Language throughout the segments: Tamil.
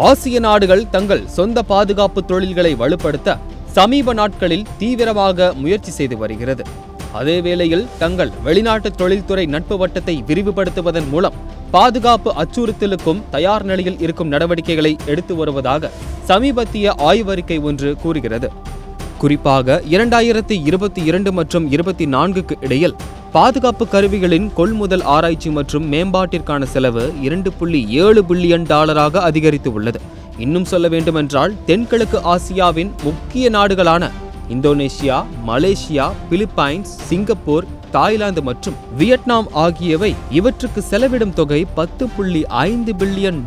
ஆசிய நாடுகள் தங்கள் சொந்த பாதுகாப்பு தொழில்களை வலுப்படுத்த சமீப நாட்களில் தீவிரமாக முயற்சி செய்து வருகிறது. அதேவேளையில் தங்கள் வெளிநாட்டு தொழில்துறை நட்பு வட்டத்தை விரிவுபடுத்துவதன் மூலம் பாதுகாப்பு அச்சுறுத்தலுக்கும் தயார் நிலையில் இருக்கும் நடவடிக்கைகளை எடுத்து வருவதாக சமீபத்திய ஆய்வறிக்கை ஒன்று கூறுகிறது. குறிப்பாக 2022 மற்றும் 24க்கு இடையில் பாதுகாப்பு கருவிகளின் கொள்முதல் ஆராய்ச்சி மற்றும் மேம்பாட்டிற்கான செலவு $2.7 பில்லியன் அதிகரித்து உள்ளது. இன்னும் சொல்ல வேண்டுமென்றால் தென்கிழக்கு ஆசியாவின் முக்கிய நாடுகளான Indonesia, Malaysia, Philippines, Singapore, Thailand மற்றும் வியட்நாம் ஆகியவை இவற்றுக்கு செலவிடும் தொகை $10.5 பில்லியன்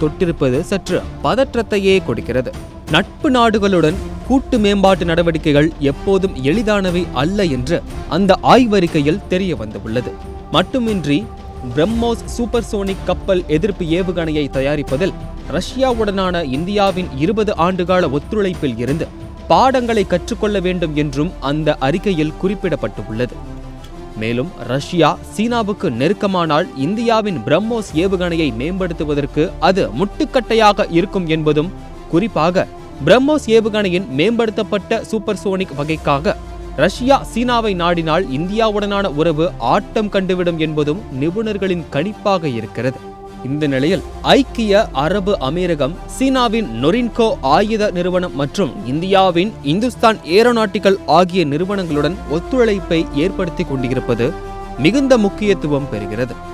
தொட்டிருப்பது சற்று பதற்றத்தையே கொடுக்கிறது. நட்பு நாடுகளுடன் கூட்டு மேம்பாட்டு நடவடிக்கைகள் எப்போதும் எளிதானவை அல்ல என்று அந்த ஆய்வறிக்கையில் தெரிய வந்துள்ளது. மட்டுமின்றி பிரம்மோஸ் சூப்பர்சோனிக் கப்பல் எதிர்ப்பு ஏவுகணையை தயாரிப்பதில் ரஷ்யாவுடனான இந்தியாவின் 20 ஆண்டுகால ஒத்துழைப்பில் இருந்து பாடங்களை கற்றுக்கொள்ள வேண்டும் என்றும் அந்த அறிக்கையில் குறிப்பிடப்பட்டுள்ளது. மேலும் ரஷ்யா சீனாவுக்கு நெருக்கமானால் இந்தியாவின் பிரம்மோஸ் ஏவுகணையை மேம்படுத்துவதற்கு அது முட்டுக்கட்டையாக இருக்கும் என்பதும், குறிப்பாக பிரம்மோஸ் ஏவுகணையின் மேம்படுத்தப்பட்ட சூப்பர்சோனிக் வகைக்காக ரஷ்யா சீனாவை நாடினால் இந்தியாவுடனான உறவு ஆட்டம் கண்டுவிடும் என்பதும் நிபுணர்களின் கணிப்பாக இருக்கிறது. இந்த நிலையில் ஐக்கிய அரபு அமீரகம் சீனாவின் நொரின்கோ ஆயுத நிறுவனம் மற்றும் இந்தியாவின் இந்துஸ்தான் ஏரோநாட்டிக்கல் ஆகிய நிறுவனங்களுடன் ஒத்துழைப்பை ஏற்படுத்திக் கொண்டிருப்பது மிகுந்த முக்கியத்துவம் பெறுகிறது.